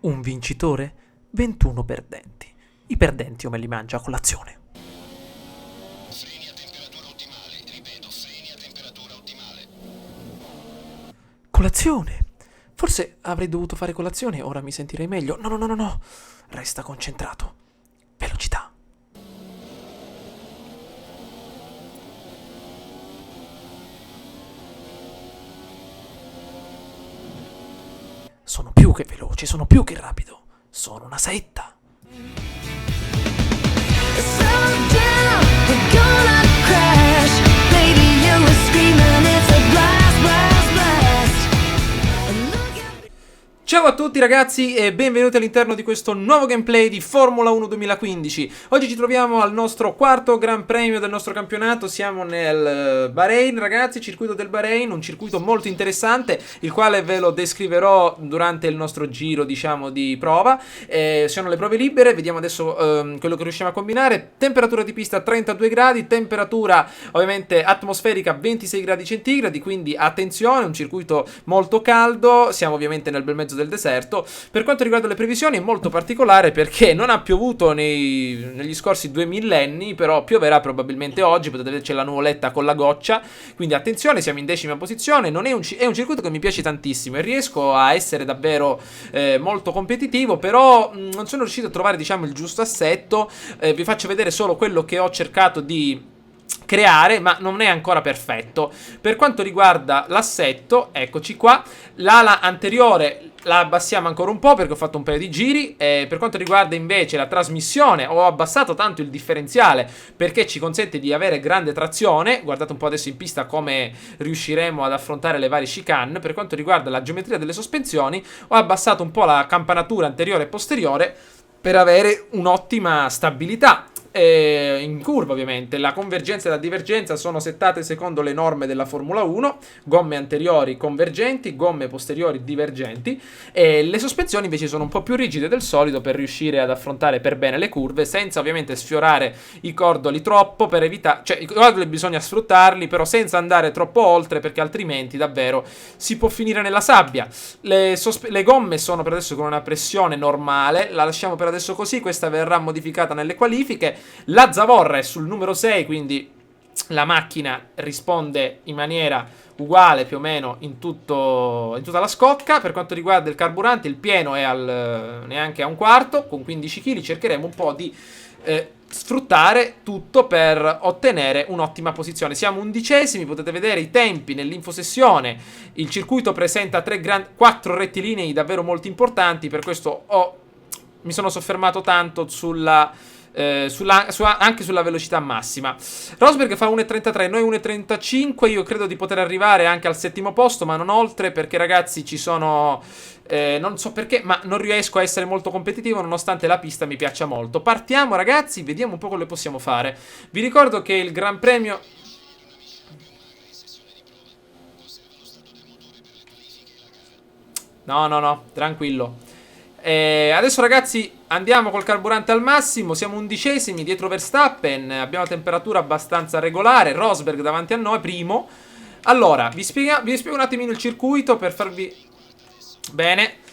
Un vincitore, 21 perdenti. I perdenti io me li mangio a colazione. Freni a temperatura ottimale, ripeto, freni a temperatura ottimale. Colazione! Forse avrei dovuto fare colazione, ora mi sentirei meglio. No, no, no, no, no. Resta concentrato. Velocità. Sono più che veloce, sono più che rapido. Sono una saetta. Slow down, we're gonna crash. Baby, you were screaming, it's a blast, blast, blast. And look at Ciao a tutti ragazzi e benvenuti all'interno di questo nuovo gameplay di Formula 1 2015. Oggi ci troviamo al nostro quarto Gran Premio del nostro campionato. Siamo nel Bahrain, ragazzi, circuito del Bahrain, un circuito molto interessante, il quale ve lo descriverò durante il nostro giro, diciamo, di prova. Sono le prove libere, vediamo adesso quello che riusciamo a combinare. Temperatura di pista 32 gradi, temperatura ovviamente atmosferica 26 gradi centigradi, quindi attenzione, un circuito molto caldo, siamo ovviamente nel bel mezzo del deserto. Per quanto riguarda le previsioni è molto particolare perché non ha piovuto negli scorsi 2 millenni, però pioverà probabilmente oggi, potete vedere c'è la nuvoletta con la goccia, quindi attenzione, siamo in 10ª posizione, non è è un circuito che mi piace tantissimo e riesco a essere davvero molto competitivo, però non sono riuscito a trovare, diciamo, il giusto assetto. Vi faccio vedere solo quello che ho cercato di creare, ma non è ancora perfetto. Per quanto riguarda l'assetto, eccoci qua, l'ala anteriore la abbassiamo ancora un po' perché ho fatto un paio di giri. Per quanto riguarda invece la trasmissione, ho abbassato tanto il differenziale perché ci consente di avere grande trazione. Guardate un po' adesso in pista come riusciremo ad affrontare le varie chicane. Per quanto riguarda la geometria delle sospensioni, ho abbassato un po' la campanatura anteriore e posteriore per avere un'ottima stabilità. In curva ovviamente la convergenza e la divergenza sono settate secondo le norme della Formula 1, gomme anteriori convergenti, gomme posteriori divergenti, e le sospensioni invece sono un po' più rigide del solito per riuscire ad affrontare per bene le curve senza ovviamente sfiorare i cordoli troppo, per evitare, cioè i cordoli bisogna sfruttarli però senza andare troppo oltre perché altrimenti davvero si può finire nella sabbia. Le gomme sono per adesso con una pressione normale, la lasciamo per adesso così, questa verrà modificata nelle qualifiche. La zavorra è sul numero 6, quindi la macchina risponde in maniera uguale più o meno in tutta la scocca. Per quanto riguarda il carburante, il pieno è neanche a un quarto, con 15 kg. Cercheremo un po' di sfruttare tutto per ottenere un'ottima posizione. Siamo 11esimi, potete vedere i tempi nell'infosessione. Il circuito presenta 4 rettilinei davvero molto importanti, per questo mi sono soffermato tanto anche sulla velocità massima. Rosberg fa 1.33, noi 1.35. Io credo di poter arrivare anche al 7° posto, ma non oltre, perché ragazzi ci sono non so perché, ma non riesco a essere molto competitivo nonostante la pista mi piaccia molto. Partiamo ragazzi, vediamo un po' come possiamo fare. Vi ricordo che il Gran Premio no, tranquillo. Adesso ragazzi andiamo col carburante al massimo. Siamo 11esimi dietro Verstappen. Abbiamo temperatura abbastanza regolare. Rosberg davanti a noi, primo. Allora, vi spiego un attimino il circuito per farvi... Bene.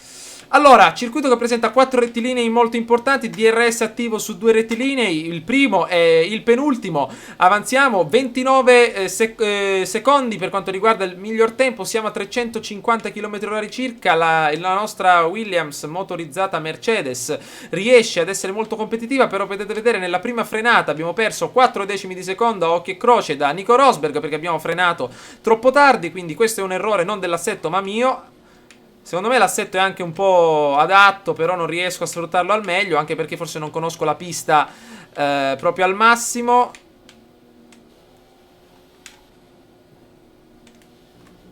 Allora, circuito che presenta 4 rettilinei molto importanti, DRS attivo su 2 rettilinei, il primo e il penultimo. Avanziamo 29 secondi per quanto riguarda il miglior tempo, siamo a 350 km/h circa. La nostra Williams motorizzata Mercedes riesce ad essere molto competitiva, però potete vedere nella prima frenata abbiamo perso 4 decimi di secondo a occhio e croce da Nico Rosberg perché abbiamo frenato troppo tardi, quindi questo è un errore non dell'assetto ma mio. Secondo me l'assetto è anche un po' adatto, però non riesco a sfruttarlo al meglio, anche perché forse non conosco la pista proprio al massimo.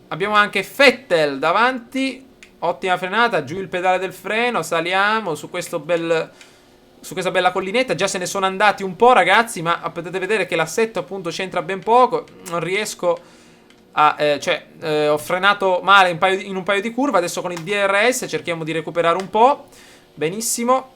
Abbiamo anche Vettel davanti, ottima frenata, giù il pedale del freno, saliamo su questa bella collinetta. Già se ne sono andati un po' ragazzi, ma potete vedere che l'assetto appunto c'entra ben poco, non riesco... ho frenato male in un paio di curve. Adesso con il DRS cerchiamo di recuperare un po'. Benissimo.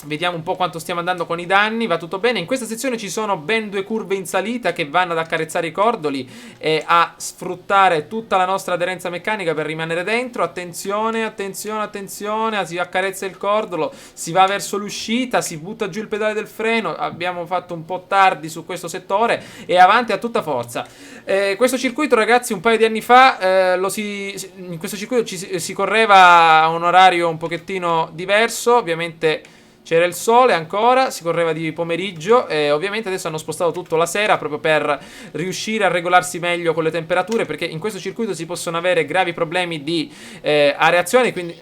Vediamo un po' quanto stiamo andando con i danni. Va tutto bene. In questa sezione ci sono ben 2 curve in salita che vanno ad accarezzare i cordoli e a sfruttare tutta la nostra aderenza meccanica per rimanere dentro. Attenzione, attenzione, attenzione. Si accarezza il cordolo, si va verso l'uscita, si butta giù il pedale del freno. Abbiamo fatto un po' tardi su questo settore e avanti a tutta forza. Questo circuito, ragazzi, un paio di anni fa in questo circuito si correva a un orario un pochettino diverso. Ovviamente c'era il sole ancora, si correva di pomeriggio e ovviamente adesso hanno spostato tutto la sera proprio per riuscire a regolarsi meglio con le temperature, perché in questo circuito si possono avere gravi problemi di areazione, quindi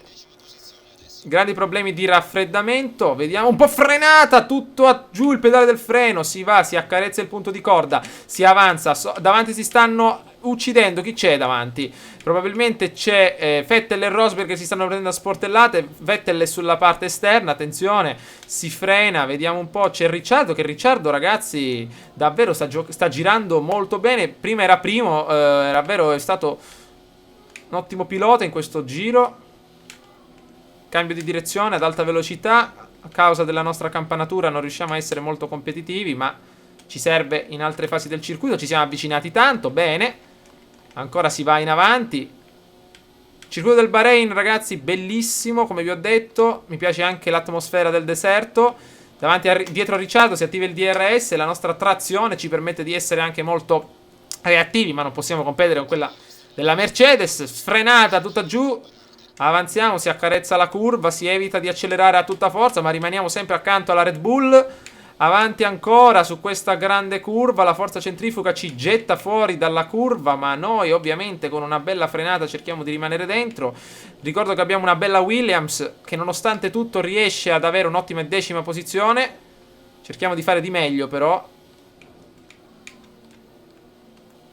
grandi problemi di raffreddamento. Vediamo un po' frenata, tutto giù il pedale del freno, si va, si accarezza il punto di corda, si avanza, davanti si stanno uccidendo. Chi c'è davanti? Probabilmente c'è Vettel e Rosberg che si stanno prendendo a sportellate. Vettel è sulla parte esterna, attenzione, si frena, vediamo un po'. C'è Ricciardo, che Ricciardo, ragazzi, davvero sta girando molto bene. Prima era primo, è stato un ottimo pilota in questo giro. Cambio di direzione ad alta velocità. A causa della nostra campanatura non riusciamo a essere molto competitivi, ma ci serve in altre fasi del circuito. Ci siamo avvicinati tanto, bene. Ancora si va in avanti. Circuito del Bahrain, ragazzi, bellissimo, come vi ho detto. Mi piace anche l'atmosfera del deserto. Dietro a Ricciardo si attiva il DRS. La nostra trazione ci permette di essere anche molto reattivi, ma non possiamo competere con quella della Mercedes. Sfrenata tutta giù. Avanziamo, si accarezza la curva, si evita di accelerare a tutta forza, ma rimaniamo sempre accanto alla Red Bull. Avanti ancora su questa grande curva, la forza centrifuga ci getta fuori dalla curva, ma noi ovviamente con una bella frenata cerchiamo di rimanere dentro. Ricordo che abbiamo una bella Williams che nonostante tutto riesce ad avere un'ottima 10ª posizione. Cerchiamo di fare di meglio però.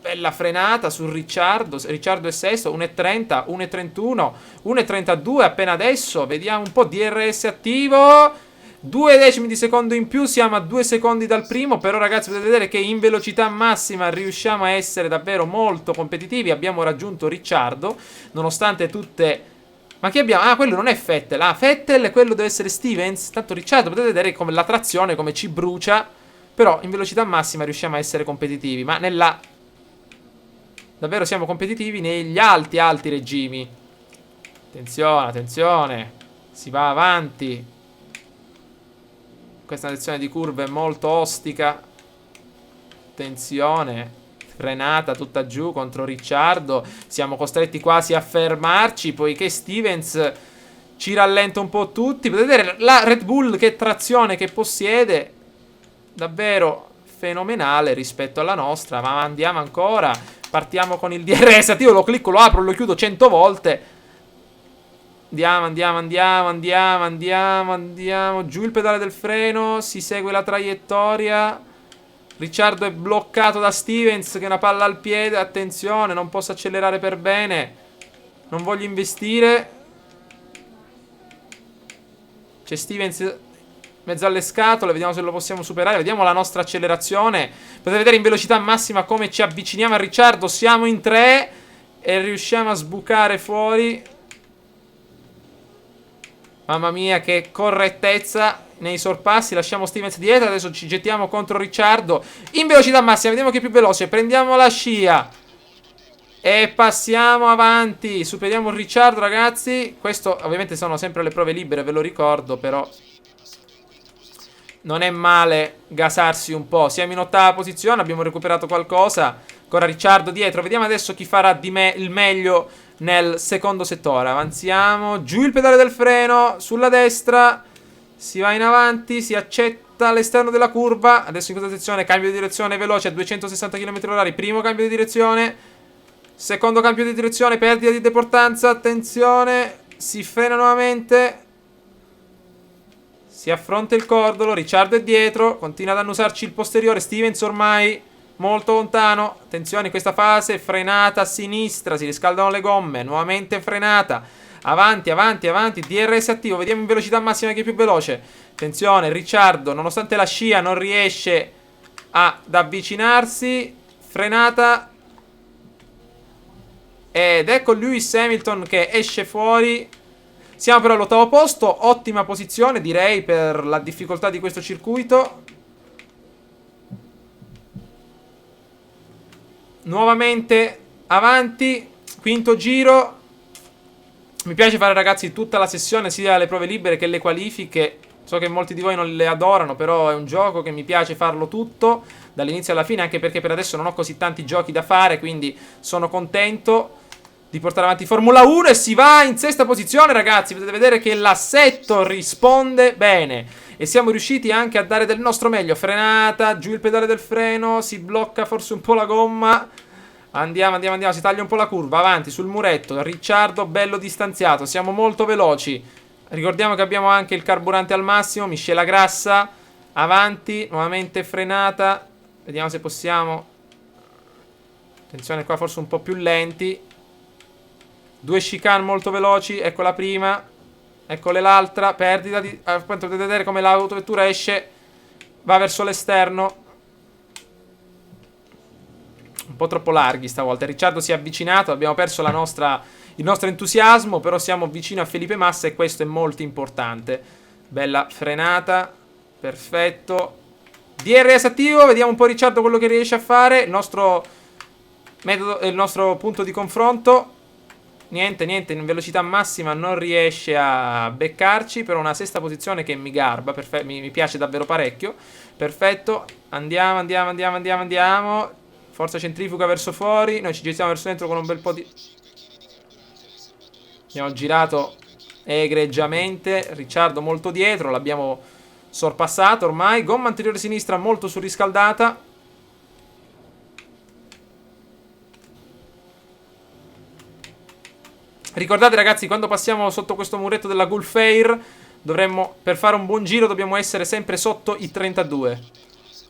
Bella frenata su Ricciardo. Ricciardo è sesto, 1.30, 1.31, 1.32 appena adesso. Vediamo un po', DRS attivo. 2 decimi di secondo in più, siamo a 2 secondi dal primo. Però ragazzi potete vedere che in velocità massima riusciamo a essere davvero molto competitivi. Abbiamo raggiunto Ricciardo nonostante tutte... Ma chi abbiamo? Ah, quello non è Vettel. Ah, Vettel, quello deve essere Stevens. Tanto Ricciardo, potete vedere come la trazione come ci brucia. Però in velocità massima riusciamo a essere competitivi. Ma nella... davvero siamo competitivi negli alti regimi. Attenzione, attenzione. Si va avanti. Questa sezione di curve è molto ostica. Attenzione. Frenata tutta giù contro Ricciardo. Siamo costretti quasi a fermarci, poiché Stevens ci rallenta un po' tutti. Potete vedere la Red Bull che trazione che possiede. Davvero fenomenale rispetto alla nostra. Ma andiamo ancora. Partiamo con il DRS attivo. Lo clicco, lo apro, lo chiudo 100 volte. Andiamo. Giù il pedale del freno. Si segue la traiettoria. Ricciardo è bloccato da Stevens che è una palla al piede. Attenzione, non posso accelerare per bene. Non voglio investire. C'è Stevens in mezzo alle scatole. Vediamo se lo possiamo superare. Vediamo la nostra accelerazione. Potete vedere in velocità massima come ci avviciniamo a Ricciardo. Siamo in 3 e riusciamo a sbucare fuori. Mamma mia, che correttezza nei sorpassi. Lasciamo Stevens dietro. Adesso ci gettiamo contro Ricciardo in velocità massima. Vediamo chi è più veloce. Prendiamo la scia e passiamo avanti. Superiamo Ricciardo, ragazzi. Questo ovviamente sono sempre le prove libere, ve lo ricordo. Però non è male gasarsi un po'. Siamo in 8ª posizione. Abbiamo recuperato qualcosa. Ancora Ricciardo dietro. Vediamo adesso chi farà il meglio nel secondo settore. Avanziamo. Giù il pedale del freno. Sulla destra. Si va in avanti. Si accetta all'esterno della curva. Adesso in questa sezione cambio di direzione veloce a 260 km/h. Primo cambio di direzione. Secondo cambio di direzione. Perdita di deportanza. Attenzione. Si frena nuovamente. Si affronta il cordolo. Ricciardo è dietro. Continua ad annusarci il posteriore. Stevens ormai molto lontano. Attenzione, in questa fase frenata a sinistra. Si riscaldano le gomme. Nuovamente frenata. Avanti. DRS attivo. Vediamo in velocità massima chi è più veloce. Attenzione, Ricciardo, nonostante la scia, non riesce ad avvicinarsi. Frenata. Ed ecco Lewis Hamilton che esce fuori. Siamo però all'8º posto, ottima posizione direi per la difficoltà di questo circuito. Nuovamente avanti, quinto giro. Mi piace fare, ragazzi, tutta la sessione, sia le prove libere che le qualifiche. So che molti di voi non le adorano, però è un gioco che mi piace farlo tutto, dall'inizio alla fine, anche perché per adesso non ho così tanti giochi da fare, quindi sono contento di portare avanti Formula 1 e si va in sesta posizione, ragazzi. Potete vedere che l'assetto risponde bene e siamo riusciti anche a dare del nostro meglio. Frenata, giù il pedale del freno, si blocca forse un po' la gomma. Andiamo, si taglia un po' la curva, avanti sul muretto, Ricciardo bello distanziato, siamo molto veloci. Ricordiamo che abbiamo anche il carburante al massimo, miscela grassa, avanti, nuovamente frenata. Vediamo se possiamo. Attenzione qua, forse un po' più lenti. Due chicane molto veloci, ecco la prima, ecco l'altra, perdita di... Potete vedere come l'autovettura esce, va verso l'esterno. Un po' troppo larghi stavolta. Ricciardo si è avvicinato, abbiamo perso il nostro entusiasmo, però siamo vicino a Felipe Massa e questo è molto importante. Bella frenata, perfetto. DRS attivo, vediamo un po' Ricciardo quello che riesce a fare. Il nostro metodo, il nostro punto di confronto. Niente, in velocità massima non riesce a beccarci, però una sesta posizione che mi garba, mi piace davvero parecchio. Perfetto, andiamo. Forza centrifuga verso fuori, noi ci giriamo verso dentro con un bel po' di... Abbiamo girato egregiamente, Ricciardo molto dietro, l'abbiamo sorpassato ormai. Gomma anteriore sinistra molto surriscaldata. Ricordate, ragazzi, quando passiamo sotto questo muretto della Gulf Air, dovremmo, per fare un buon giro, dobbiamo essere sempre sotto i 32.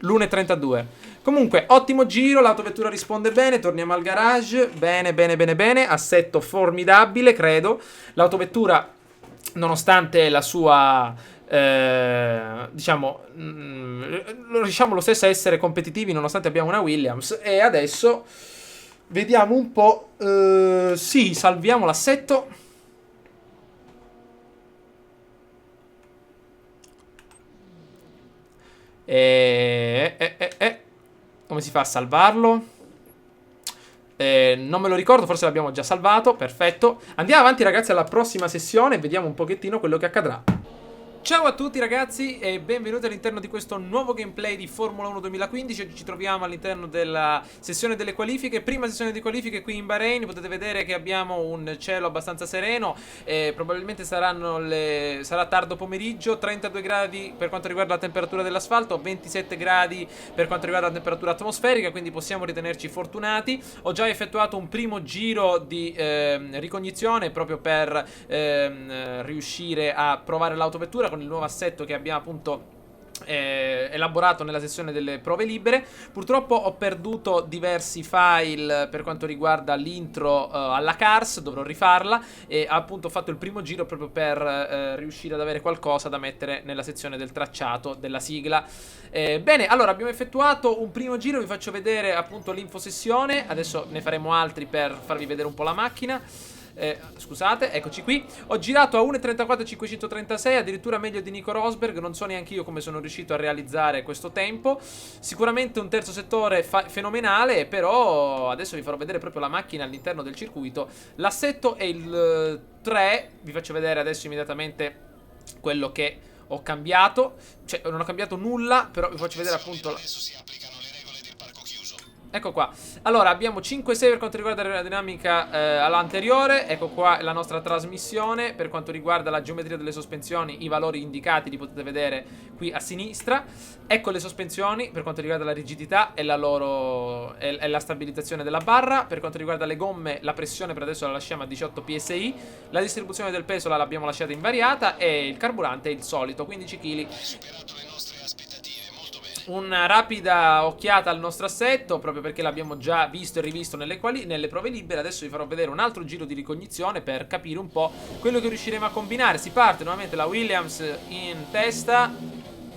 L'1.32. Comunque, ottimo giro, l'autovettura risponde bene, torniamo al garage, bene, assetto formidabile, credo. L'autovettura, nonostante la sua, diciamo, riusciamo lo stesso a essere competitivi, nonostante abbiamo una Williams. E adesso vediamo un po', sì, salviamo l'assetto. Come si fa a salvarlo? Non me lo ricordo, forse l'abbiamo già salvato. Perfetto. Andiamo avanti, ragazzi, alla prossima sessione e vediamo un pochettino quello che accadrà. Ciao a tutti, ragazzi, e benvenuti all'interno di questo nuovo gameplay di Formula 1 2015. Oggi ci troviamo all'interno della sessione delle qualifiche, prima sessione di qualifiche qui in Bahrain. Potete vedere che abbiamo un cielo abbastanza sereno, probabilmente sarà tardo pomeriggio. 32 gradi per quanto riguarda la temperatura dell'asfalto, 27 gradi per quanto riguarda la temperatura atmosferica, quindi possiamo ritenerci fortunati. Ho già effettuato un primo giro di ricognizione proprio per riuscire a provare l'autovettura con il nuovo assetto che abbiamo appunto elaborato nella sessione delle prove libere. Purtroppo ho perduto diversi file per quanto riguarda l'intro alla Cars, dovrò rifarla, e appunto ho fatto il primo giro proprio per riuscire ad avere qualcosa da mettere nella sezione del tracciato della sigla. Bene, allora abbiamo effettuato un primo giro, vi faccio vedere appunto l'infosessione, adesso ne faremo altri per farvi vedere un po' la macchina. Scusate, eccoci qui. Ho girato a 1.34.536, addirittura meglio di Nico Rosberg. Non so neanche io come sono riuscito a realizzare questo tempo. Sicuramente un terzo settore fenomenale, però adesso vi farò vedere proprio la macchina all'interno del circuito. L'assetto è il 3. Vi faccio vedere adesso immediatamente quello che ho cambiato. Cioè, non ho cambiato nulla, però vi faccio vedere appunto Adesso si applicano le regole del parco chiuso. Ecco qua. Allora abbiamo 5-6 per quanto riguarda l'aerodinamica all'anteriore. Ecco qua la nostra trasmissione. Per quanto riguarda la geometria delle sospensioni, i valori indicati li potete vedere qui a sinistra. Ecco le sospensioni per quanto riguarda la rigidità e la stabilizzazione della barra. Per quanto riguarda le gomme, la pressione per adesso la lasciamo a 18 psi. La distribuzione del peso l'abbiamo lasciata invariata. E il carburante è il solito, 15 kg. Hai superato le nostre aspettative, molto bene. Una rapida occhiata al nostro assetto, proprio perché l'abbiamo già visto e rivisto nelle prove libere. Adesso vi farò vedere un altro giro di ricognizione per capire un po' quello che riusciremo a combinare. Si parte nuovamente la Williams in testa,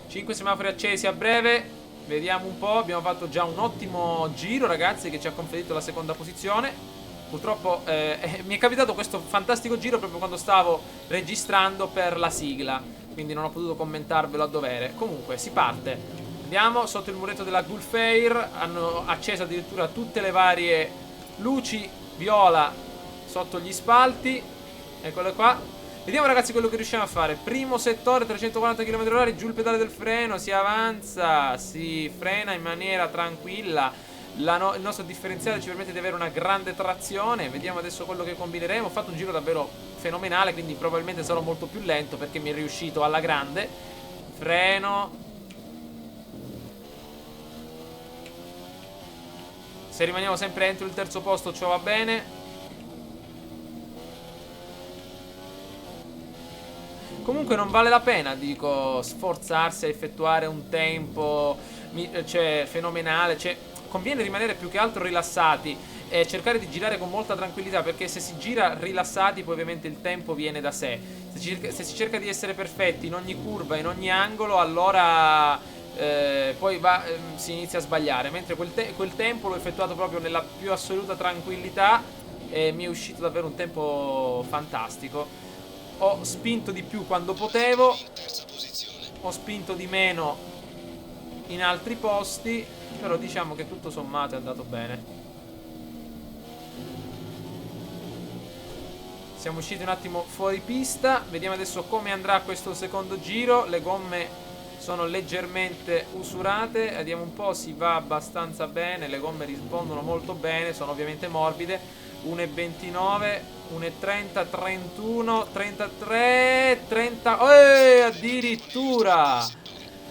5 semafori accesi a breve. Vediamo un po', abbiamo fatto già un ottimo giro, ragazzi, che ci ha conferito la seconda posizione. Purtroppo mi è capitato questo fantastico giro proprio quando stavo registrando per la sigla, quindi non ho potuto commentarvelo a dovere. Comunque, si parte. Andiamo sotto il muretto della Gulfair. Hanno acceso addirittura tutte le varie luci viola sotto gli spalti. Eccole qua. Vediamo ragazzi quello che riusciamo a fare. Primo settore, 340 km/h, giù il pedale del freno, si avanza, si frena in maniera tranquilla. Il nostro differenziale ci permette di avere una grande trazione. Vediamo adesso quello che combineremo. Ho fatto un giro davvero fenomenale, quindi probabilmente sarò molto più lento perché mi è riuscito alla grande. Freno. Se rimaniamo sempre entro il terzo posto ciò va bene. Comunque non vale la pena, dico, sforzarsi a effettuare un tempo cioè fenomenale, cioè conviene rimanere più che altro rilassati e cercare di girare con molta tranquillità, perché se si gira rilassati poi ovviamente il tempo viene da sé. Se si cerca di essere perfetti in ogni curva, in ogni angolo, allora poi si inizia a sbagliare, mentre quel tempo l'ho effettuato proprio nella più assoluta tranquillità e mi è uscito davvero un tempo fantastico. Ho spinto di più quando potevo, ho spinto di meno in altri posti, però diciamo che tutto sommato è andato bene. Siamo usciti un attimo fuori pista. Vediamo adesso come andrà questo secondo giro. Le gomme sono leggermente usurate. Vediamo un po', si va abbastanza bene. Le gomme rispondono molto bene, sono ovviamente morbide. 1,29, 1,30, 31, 33, 30. Addirittura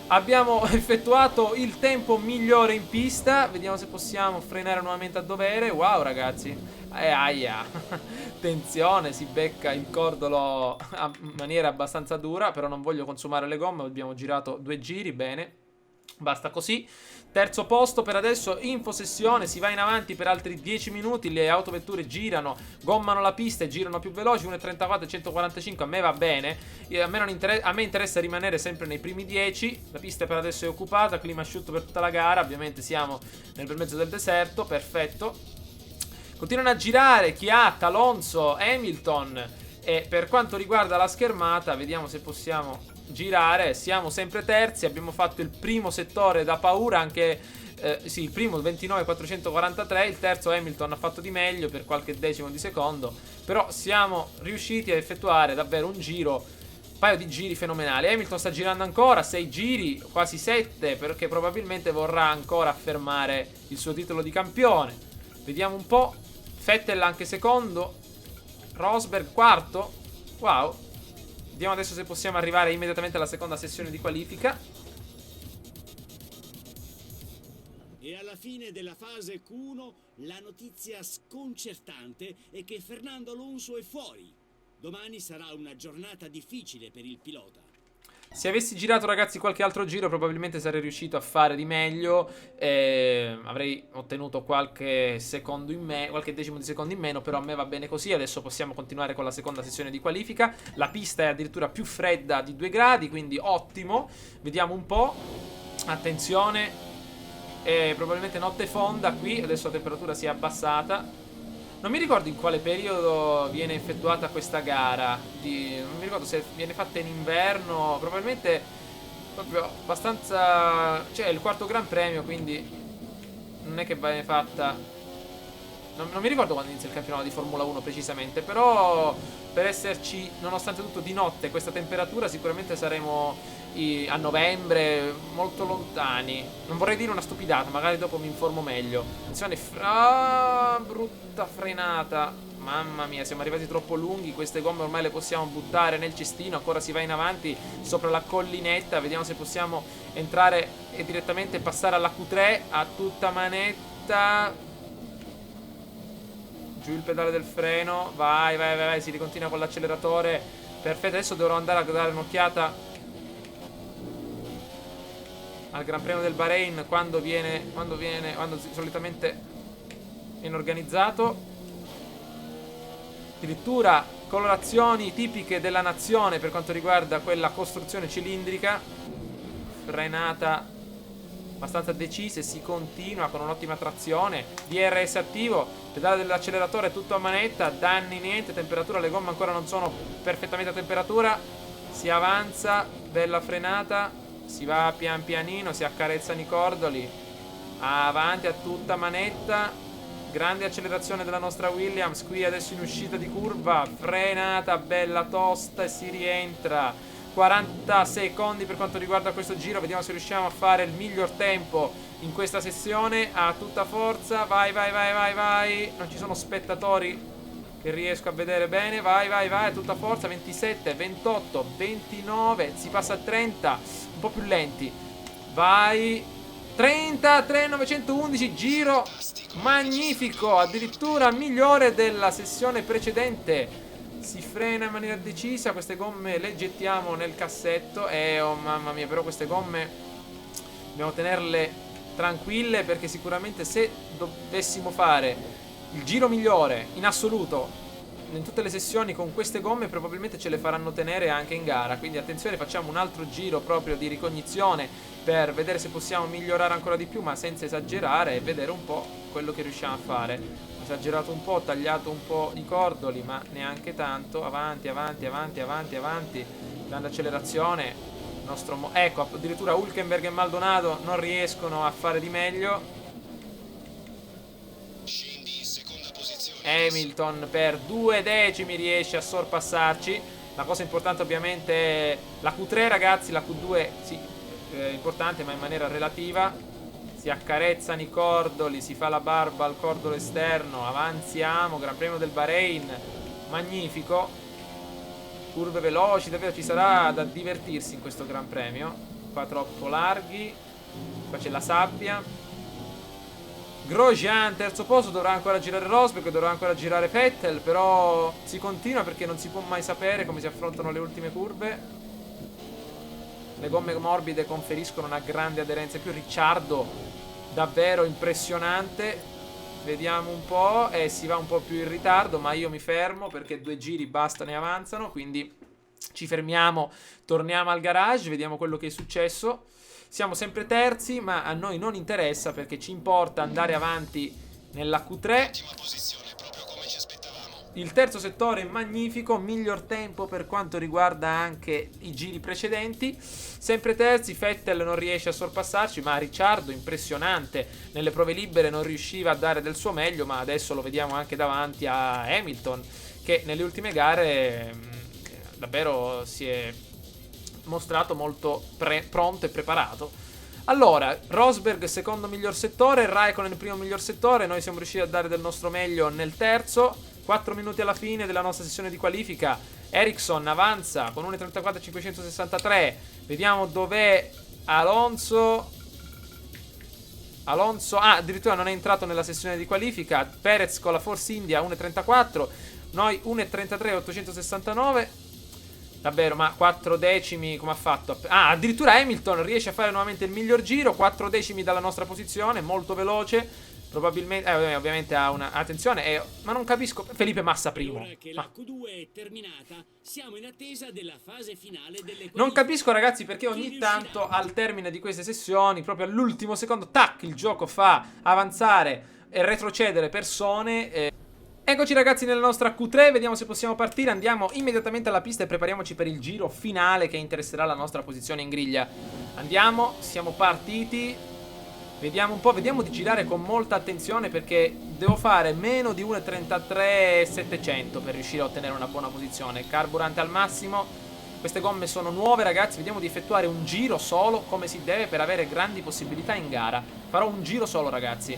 abbiamo effettuato il tempo migliore in pista. Vediamo se possiamo frenare nuovamente a dovere. Wow ragazzi, aia. Attenzione, si becca il cordolo a maniera abbastanza dura, però non voglio consumare le gomme. Abbiamo girato 2 giri, bene, basta così. Terzo posto per adesso in possessione. Si va in avanti per altri 10 minuti. Le autovetture girano, gommano la pista e girano più veloci. 1,34 e 145 a me va bene. A me interessa rimanere sempre nei primi 10. La pista per adesso è occupata, clima asciutto per tutta la gara. Ovviamente siamo nel bel mezzo del deserto, perfetto. Continuano a girare Kvyat, Alonso, Hamilton. E per quanto riguarda la schermata, vediamo se possiamo girare. Siamo sempre terzi. Abbiamo fatto il primo settore da paura, anche sì, il primo 29,443. Il terzo Hamilton ha fatto di meglio per qualche decimo di secondo, però siamo riusciti a effettuare davvero un giro, un paio di giri fenomenali. Hamilton sta girando ancora 6 giri, quasi 7, perché probabilmente vorrà ancora affermare il suo titolo di campione. Vediamo un po'. Vettel anche secondo, Rosberg quarto. Wow. Vediamo adesso se possiamo arrivare immediatamente alla seconda sessione di qualifica. E alla fine della fase Q1 la notizia sconcertante è che Fernando Alonso è fuori. Domani sarà una giornata difficile per il pilota. Se avessi girato ragazzi qualche altro giro probabilmente sarei riuscito a fare di meglio, avrei ottenuto qualche secondo in meno, qualche decimo di secondo in meno, però a me va bene così. Adesso possiamo continuare con la seconda sessione di qualifica. La pista è addirittura più fredda di 2 gradi, quindi ottimo. Vediamo un po', attenzione, probabilmente notte fonda qui, adesso la temperatura si è abbassata. Non mi ricordo in quale periodo viene effettuata questa gara. Non mi ricordo se viene fatta in inverno. Probabilmente proprio abbastanza. Cioè, è il quarto Gran Premio, quindi non è che viene fatta. Non mi ricordo quando inizia il campionato di Formula 1 precisamente. Però per esserci, nonostante tutto, di notte questa temperatura, sicuramente saremo a novembre, molto lontani. Non vorrei dire una stupidata, magari dopo mi informo meglio. Attenzione, brutta frenata. Mamma mia, siamo arrivati troppo lunghi. Queste gomme ormai le possiamo buttare nel cestino. Ancora si va in avanti sopra la collinetta. Vediamo se possiamo entrare e direttamente passare alla Q3 a tutta manetta. Giù il pedale del freno. Vai, si ricontinua con l'acceleratore. Perfetto, adesso dovrò andare a dare un'occhiata al Gran Premio del Bahrain quando solitamente viene organizzato. Addirittura colorazioni tipiche della nazione per quanto riguarda quella costruzione cilindrica. Frenata abbastanza decise, si continua con un'ottima trazione, DRS attivo, pedale dell'acceleratore tutto a manetta, danni niente, temperatura, le gomme ancora non sono perfettamente a temperatura, si avanza, bella frenata, si va pian pianino, si accarezzano i cordoli, avanti a tutta manetta, grande accelerazione della nostra Williams, qui adesso in uscita di curva, frenata bella tosta e si rientra. 40 secondi per quanto riguarda questo giro, vediamo se riusciamo a fare il miglior tempo in questa sessione a tutta forza, vai vai vai vai vai, non ci sono spettatori che riesco a vedere bene, vai vai vai a tutta forza, 27, 28, 29, si passa a 30, un po' più lenti, vai, 33, 911, giro magnifico, addirittura migliore della sessione precedente. Si frena in maniera decisa, queste gomme le gettiamo nel cassetto e oh mamma mia, però queste gomme dobbiamo tenerle tranquille, perché sicuramente se dovessimo fare il giro migliore in assoluto in tutte le sessioni con queste gomme, probabilmente ce le faranno tenere anche in gara. Quindi attenzione, facciamo un altro giro proprio di ricognizione per vedere se possiamo migliorare ancora di più, ma senza esagerare, e vedere un po' quello che riusciamo a fare. Esagerato un po', tagliato un po' i cordoli, ma neanche tanto. Avanti, avanti, avanti, avanti, avanti. Grande accelerazione. Il nostro ecco, addirittura Hülkenberg e Maldonado non riescono a fare di meglio. Scendi in seconda posizione. Hamilton per 2 decimi riesce a sorpassarci. La cosa importante ovviamente è la Q3, ragazzi. La Q2 sì, è importante, ma in maniera relativa. Si accarezzano i cordoli, si fa la barba al cordolo esterno, avanziamo, Gran Premio del Bahrain, magnifico, curve veloci, davvero ci sarà da divertirsi in questo Gran Premio. Qua troppo larghi, qua c'è la sabbia. Grosjean terzo posto, dovrà ancora girare Rosberg, dovrà ancora girare Vettel, però si continua perché non si può mai sapere come si affrontano le ultime curve. Le gomme morbide conferiscono una grande aderenza, più Ricciardo davvero impressionante. Vediamo un po', si va un po' più in ritardo, ma io mi fermo perché 2 giri bastano e avanzano, quindi ci fermiamo, torniamo al garage, vediamo quello che è successo. Siamo sempre terzi, ma a noi non interessa perché ci importa andare avanti nella Q3. Ottima posizione, proprio come ci aspettavamo. Il terzo settore è magnifico, miglior tempo per quanto riguarda anche i giri precedenti. Sempre terzi, Vettel non riesce a sorpassarci, ma Ricciardo impressionante. Nelle prove libere non riusciva a dare del suo meglio, ma adesso lo vediamo anche davanti a Hamilton, che nelle ultime gare davvero si è mostrato molto pronto e preparato. Allora, Rosberg secondo miglior settore, Raikkonen primo miglior settore, noi siamo riusciti a dare del nostro meglio nel terzo. 4 minuti alla fine della nostra sessione di qualifica, Ericsson avanza con 1.34.563, vediamo dov'è Alonso, addirittura non è entrato nella sessione di qualifica. Perez con la Force India 1.34, noi 1.33.869, davvero, ma 4 decimi come ha fatto? Addirittura Hamilton riesce a fare nuovamente il miglior giro, 4 decimi dalla nostra posizione, molto veloce. Probabilmente, ovviamente ha una attenzione, ma non capisco. Felipe Massa primo. Ora che la Q2 è terminata, siamo in attesa della fase finale delle Non qualifiche. capisco, ragazzi, perché ogni tanto al termine di queste sessioni, proprio all'ultimo secondo, tac, il gioco fa avanzare e retrocedere persone. Eccoci ragazzi nella nostra Q3, vediamo se possiamo partire. Andiamo immediatamente alla pista e prepariamoci per il giro finale che interesserà la nostra posizione in griglia. Andiamo, siamo partiti. Vediamo un po', vediamo di girare con molta attenzione perché devo fare meno di 1.33.700 per riuscire a ottenere una buona posizione. Carburante al massimo, queste gomme sono nuove ragazzi, vediamo di effettuare un giro solo come si deve per avere grandi possibilità in gara. Farò un giro solo ragazzi.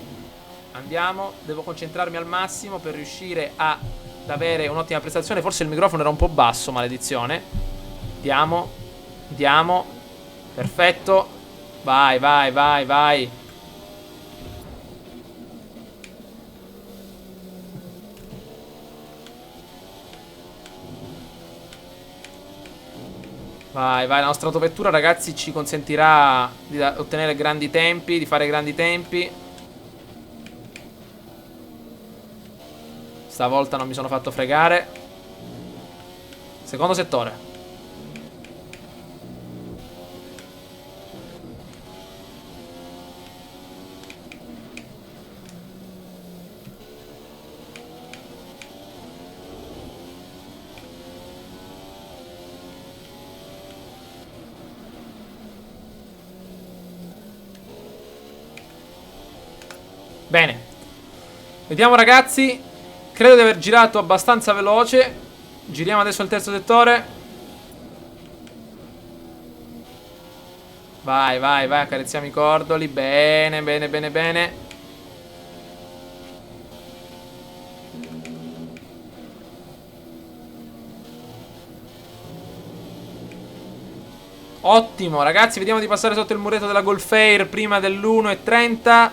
Andiamo, devo concentrarmi al massimo per riuscire ad avere un'ottima prestazione. Forse il microfono era un po' basso, maledizione. Andiamo, andiamo, perfetto, vai, vai, vai, vai. Vai, vai, la nostra autovettura ragazzi ci consentirà di ottenere grandi tempi, di fare grandi tempi. Stavolta non mi sono fatto fregare. Secondo settore. Bene. Vediamo ragazzi. Credo di aver girato abbastanza veloce. Giriamo adesso al terzo settore. Vai, vai, vai, accarezziamo i cordoli. Bene, bene, bene, bene. Ottimo, ragazzi, vediamo di passare sotto il muretto della Golf Air prima dell'1:30.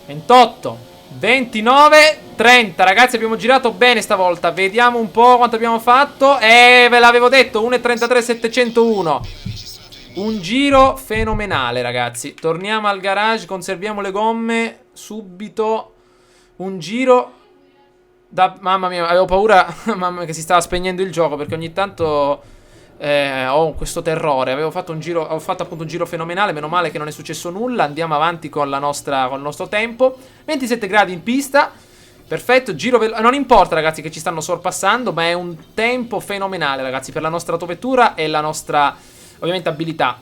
(28) 29, 30. Ragazzi, abbiamo girato bene stavolta. Vediamo un po' quanto abbiamo fatto. Ve l'avevo detto, 1:33 701. Un giro fenomenale, ragazzi. Torniamo al garage, conserviamo le gomme subito. Un giro mamma mia, avevo paura mamma mia, che si stava spegnendo il gioco, perché ogni tanto ho questo terrore. Avevo fatto un giro, ho fatto appunto un giro fenomenale. Meno male che non è successo nulla. Andiamo avanti con il nostro tempo. 27 gradi in pista. Perfetto, giro non importa ragazzi che ci stanno sorpassando, ma è un tempo fenomenale ragazzi, per la nostra autovettura e la nostra ovviamente abilità.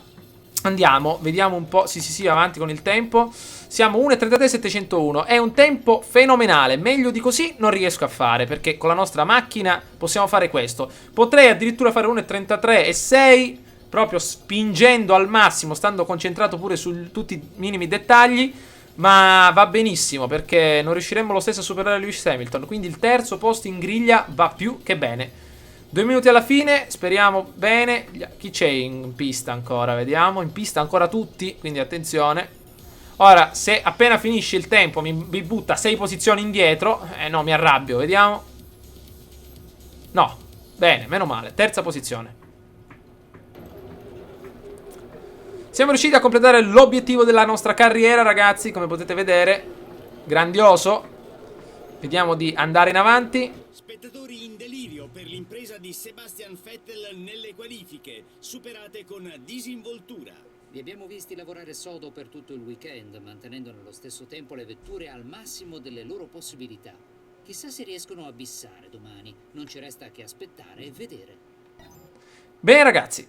Andiamo, vediamo un po'. Sì, avanti con il tempo. Siamo 1:33 701. È un tempo fenomenale. Meglio di così non riesco a fare, perché con la nostra macchina possiamo fare questo. Potrei addirittura fare 1:33 e 6, proprio spingendo al massimo, stando concentrato pure su tutti i minimi dettagli. Ma va benissimo, perché non riusciremmo lo stesso a superare Lewis Hamilton. Quindi il terzo posto in griglia va più che bene. 2 minuti alla fine, speriamo bene. Chi c'è in pista ancora? Vediamo, in pista ancora tutti, quindi attenzione. Ora, se appena finisce il tempo mi butta 6 posizioni indietro, no, mi arrabbio, vediamo. No, bene, meno male, terza posizione. Siamo riusciti a completare l'obiettivo della nostra carriera, ragazzi, come potete vedere. Grandioso. Vediamo di andare in avanti. Spettatori in delirio per l'impresa di Sebastian Vettel nelle qualifiche, superate con disinvoltura. Vi abbiamo visti lavorare sodo per tutto il weekend, mantenendo nello stesso tempo le vetture al massimo delle loro possibilità. Chissà se riescono a bissare domani. Non ci resta che aspettare e vedere. Bene ragazzi,